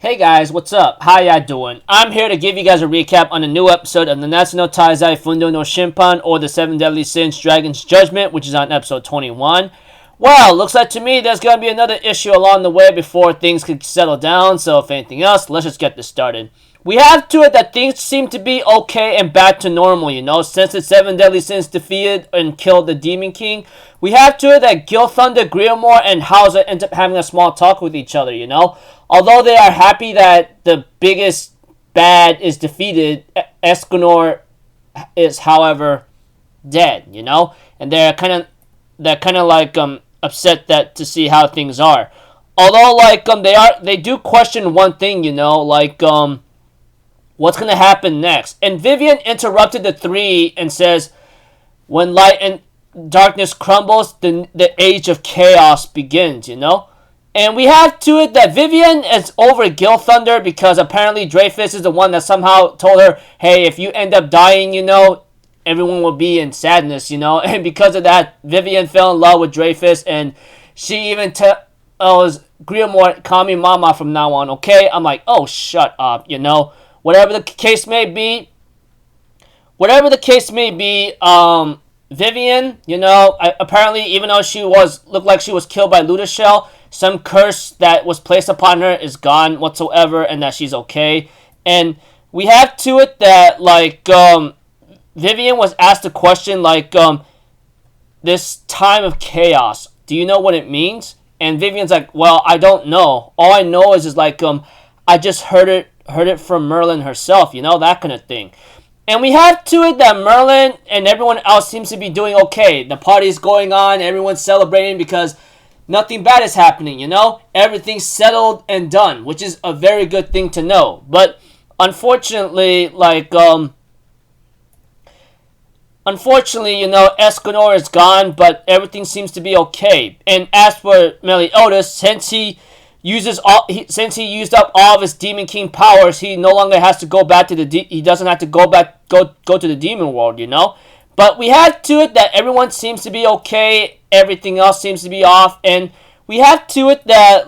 Hey guys, what's up? How ya doing? I'm here to give you guys a recap on a new episode of Nanatsu no Taizai, Fundo no Shinpan, or the 7 Deadly Sins, Dragon's Judgment, which is on episode 21. Well, looks like to me there's going to be another issue along the way before things can settle down, so if anything else, let's just get this started. We have to it that things seem to be okay and back to normal, since the 7 Deadly Sins defeated and killed the Demon King. We have to it that Gil Thunder, Grimmore, and Hauser end up having a small talk with each other, Although they are happy that the biggest bad is defeated, Escanor is, however, dead, And they're kind of like upset that to see how things are. Although they do question one thing, what's going to happen next? And Vivian interrupted the three and says, when light and darkness crumbles, the age of chaos begins, And we have to it that Vivian is over Gil Thunder because apparently Dreyfus is the one that somehow told her, hey, if you end up dying, everyone will be in sadness, And because of that, Vivian fell in love with Dreyfus, and she even tells Grimmore, call me mama from now on, okay? I'm like, oh, shut up, Whatever the case may be, Vivian, apparently even though she looked like she was killed by Ludashell, some curse that was placed upon her is gone whatsoever, and that she's okay. And we have to it that Vivian was asked a question this time of chaos, do you know what it means? And Vivian's like, well, I don't know. All I know is I just heard it from Merlin herself, that kind of thing. And we have to it that Merlin and everyone else seems to be doing okay. The party's going on, everyone's celebrating because nothing bad is happening, Everything's settled and done, which is a very good thing to know. But unfortunately, Escanor is gone, but everything seems to be okay. And as for Meliodas, since he used up all of his Demon King powers, he no longer has to go back to he doesn't have to go to the demon world, But we have to it that everyone seems to be okay, everything else seems to be off, and we have to it that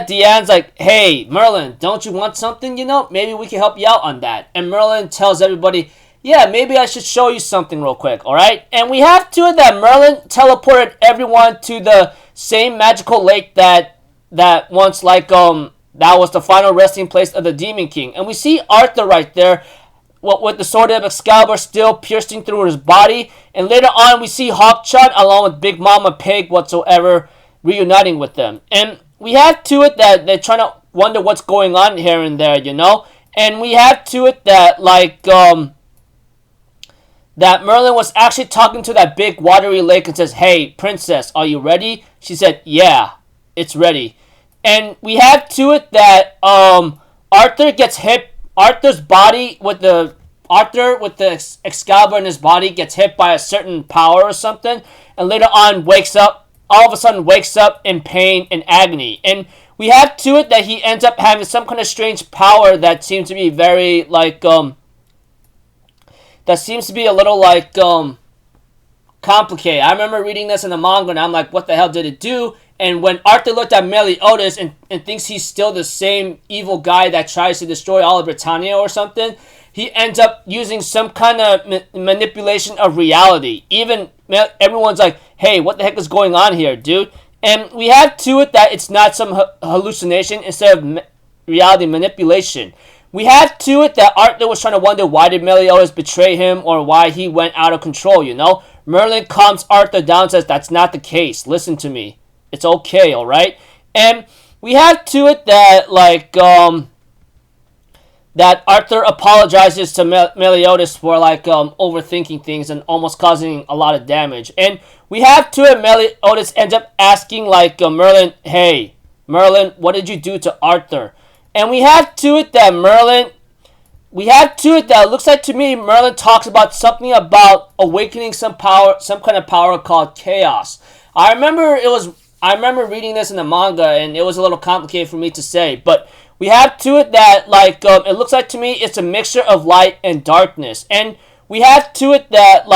Deanne's like, hey, Merlin, don't you want something, Maybe we can help you out on that. And Merlin tells everybody, yeah, maybe I should show you something real quick, alright? And we have to it that Merlin teleported everyone to the same magical lake that once, that was the final resting place of the Demon King. And we see Arthur right there, with the sword of Excalibur still piercing through his body. And later on, we see Hawkshot along with Big Mama Pig whatsoever reuniting with them. And we have to it that they're trying to wonder what's going on here and there, And we have to it that, that Merlin was actually talking to that big watery lake and says, hey, princess, are you ready? She said, yeah, it's ready. And we have to it that Arthur gets hit. Arthur's body with the Excalibur in his body gets hit by a certain power or something, and later on all of a sudden wakes up in pain and agony. And we have to it that he ends up having some kind of strange power that seems to be very that seems to be a little complicated. I remember reading this in the manga and I'm like, what the hell did it do? And when Arthur looked at Meliodas and thinks he's still the same evil guy that tries to destroy all of Britannia or something, he ends up using some kind of manipulation of reality. Even everyone's like, hey, what the heck is going on here, dude? And we have to it that it's not some hallucination instead of reality manipulation. We have to it that Arthur was trying to wonder why did Meliodas betray him or why he went out of control, Merlin calms Arthur down and says, that's not the case. Listen to me. It's okay, alright? And we have to it that, that Arthur apologizes to Meliodas for, overthinking things and almost causing a lot of damage. And we have to it Meliodas ends up asking, Merlin, hey, Merlin, what did you do to Arthur? And we have to it that it looks like to me Merlin talks about something about awakening some kind of power called chaos. I remember reading this in the manga and it was a little complicated for me to say, but we have to it that it looks like to me it's a mixture of light and darkness. And we have to it that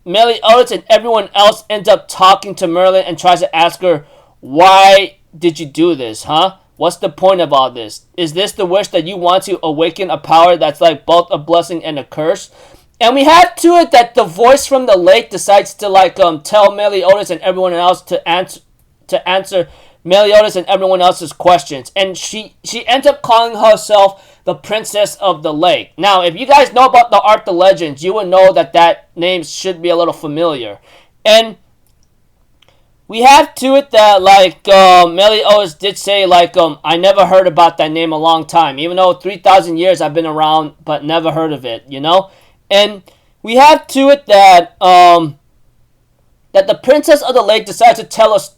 Meliodas and everyone else ends up talking to Merlin and tries to ask her, Why did you do this, huh? What's the point of all this? Is this the wish that you want to awaken a power that's like both a blessing and a curse? And we have to it that the voice from the lake decides to like tell Meliodas and everyone else to answer Meliodas and everyone else's questions. And she ends up calling herself the Princess of the Lake. Now, if you guys know about the Art the Legends, you would know that that name should be a little familiar. And we have to it that like Meliodas did say like I never heard about that name a long time, even though 3,000 years I've been around but never heard of it, you know. And we have to it that that the Princess of the Lake decided to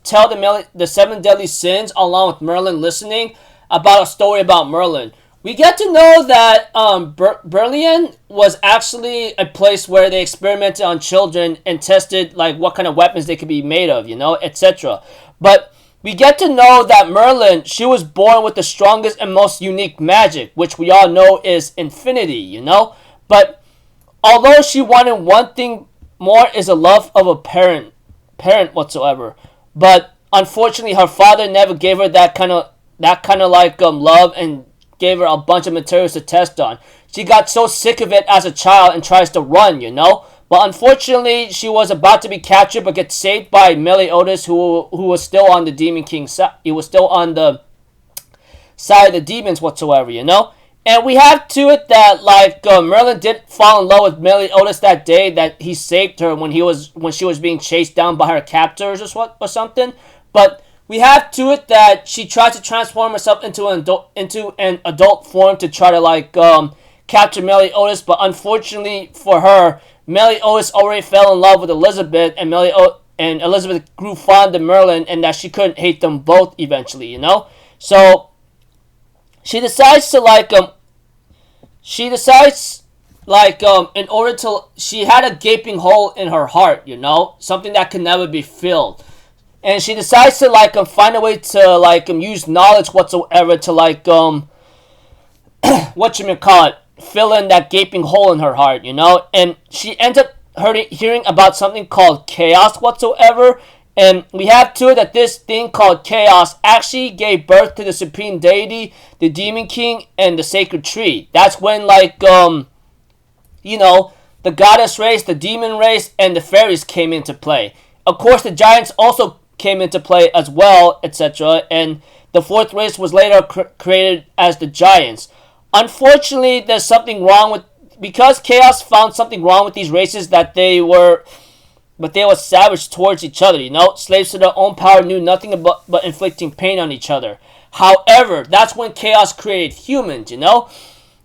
tell the 7 deadly sins along with Merlin listening about a story about Merlin. We get to know that Berlin was actually a place where they experimented on children and tested like what kind of weapons they could be made of, you know, etc. But we get to know that Merlin, she was born with the strongest and most unique magic, which we all know is infinity, you know. But although she wanted one thing more, is a love of a parent whatsoever. But unfortunately, her father never gave her that kind of like love and gave her a bunch of materials to test on. She got so sick of it as a child and tries to run, you know. But unfortunately, she was about to be captured but gets saved by Meliodas, who was still on the Demon King's side. He was still on the side of the demons whatsoever, you know. And we have to it that like Merlin did fall in love with Meliodas that day that he saved her when she was being chased down by her captors or something. But we have to it that she tried to transform herself into an adult form to try to like capture Meliodas, but unfortunately for her, Meliodas already fell in love with Elizabeth, and Elizabeth grew fond of Merlin, and that she couldn't hate them both eventually, you know. So she decides to in order to, she had a gaping hole in her heart, you know, something that could never be filled. And she decides to find a way to use knowledge whatsoever to fill in that gaping hole in her heart, you know. And she ends up hearing about something called chaos whatsoever. And we have to it that this thing called chaos actually gave birth to the supreme deity, the Demon King, and the sacred tree. That's when you know, the goddess race, the demon race, and the fairies came into play. Of course, the giants also came into play as well, etc. And the fourth race was later created as the giants. Unfortunately, there's something wrong with, because Chaos found something wrong with these races, that they were savage towards each other, you know. Slaves to their own power, knew nothing but inflicting pain on each other. However, that's when Chaos created humans, you know.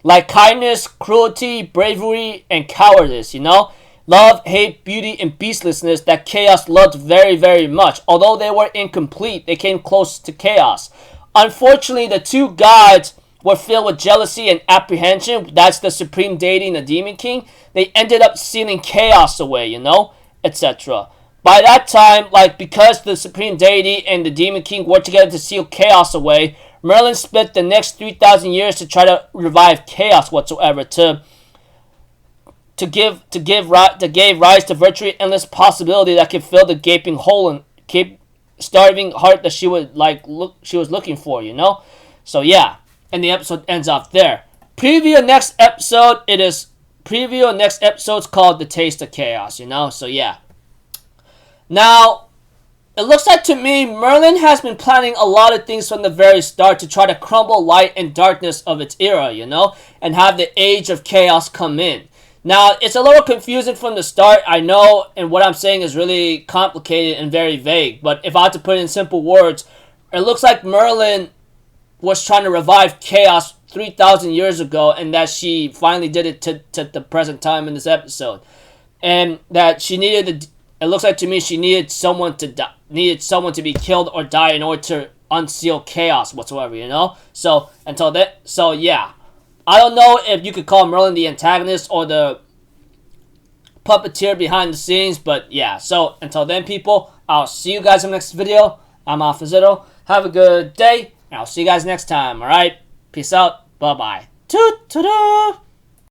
Like kindness, cruelty, bravery, and cowardice, you know. Love, hate, beauty, and beastlessness that Chaos loved very, very much. Although they were incomplete, they came close to Chaos. Unfortunately, the two gods were filled with jealousy and apprehension. That's the supreme deity and the Demon King. They ended up sealing Chaos away, you know, etc. By that time, because the supreme deity and the Demon King worked together to seal Chaos away, Merlin spent the next 3,000 years to try to revive Chaos whatsoever, to give rise to virtually endless possibility that could fill the gaping hole and starving heart that she was looking for, you know. So yeah, and the episode ends off there. Preview next episode. Next episode's called The Taste of Chaos, you know. So yeah. Now, it looks like to me Merlin has been planning a lot of things from the very start to try to crumble light and darkness of its era, you know, and have the age of chaos come in. Now, it's a little confusing from the start, I know, and what I'm saying is really complicated and very vague, but if I had to put it in simple words, it looks like Merlin was trying to revive Chaos 3,000 years ago, and that she finally did it to the present time in this episode. And that she needed, it looks like to me, she needed someone to be killed or die in order to unseal Chaos whatsoever, you know? So yeah. I don't know if you could call Merlin the antagonist or the puppeteer behind the scenes, but yeah. So, until then, people, I'll see you guys in the next video. I'm Alphazito. Have a good day, and I'll see you guys next time, alright? Peace out. Bye-bye. Toot-toot-toot!